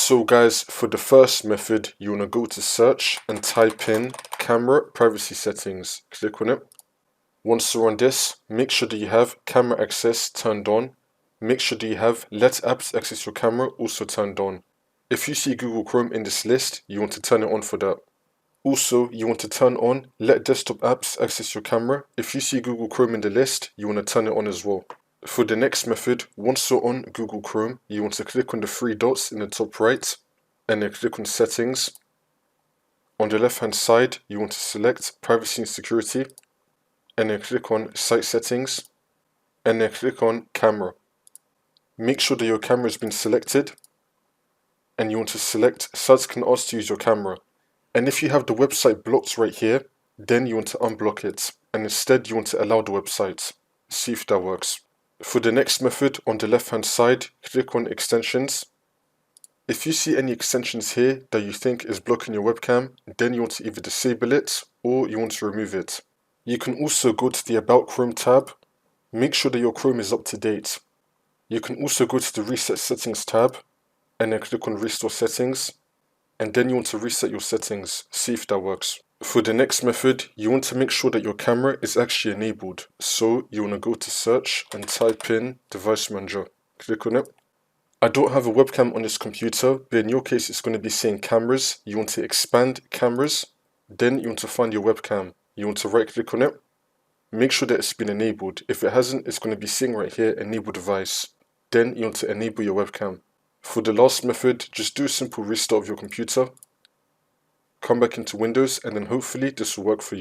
So guys, for the first method, you want to go to search and type in camera privacy settings. Click on it. Once you're on this, make sure that you have camera access turned on. Make sure that you have let apps access your camera also turned on. If you see Google Chrome in this list, you want to turn it on for that. Also, you want to turn on let desktop apps access your camera. If you see Google Chrome in the list, you want to turn it on as well. For the next method, once you're on Google Chrome, you want to click on the three dots in the top right and then click on settings. On the left hand side, you want to select privacy and security and then click on site settings and then click on camera. Make sure that your camera has been selected and you want to select sites can ask to use your camera. And if you have the website blocked right here, then you want to unblock it and instead you want to allow the website. See if that works. For the next method, on the left hand side, click on extensions. If you see any extensions here that you think is blocking your webcam, then you want to either disable it or you want to remove it. You can also go to the About Chrome tab. Make sure that your Chrome is up to date. You can also go to the Reset Settings tab and then click on Restore Settings. And then you want to reset your settings. See if that works. For the next method, you want to make sure that your camera is actually enabled. So you want to go to search and type in Device Manager. Click on it. I don't have a webcam on this computer, but in your case it's going to be saying cameras. You want to expand cameras. Then you want to find your webcam. You want to right click on it. Make sure that it's been enabled. If it hasn't, it's going to be saying right here enable device. Then you want to enable your webcam. For the last method, just do a simple restart of your computer. Come back into Windows and then hopefully this will work for you.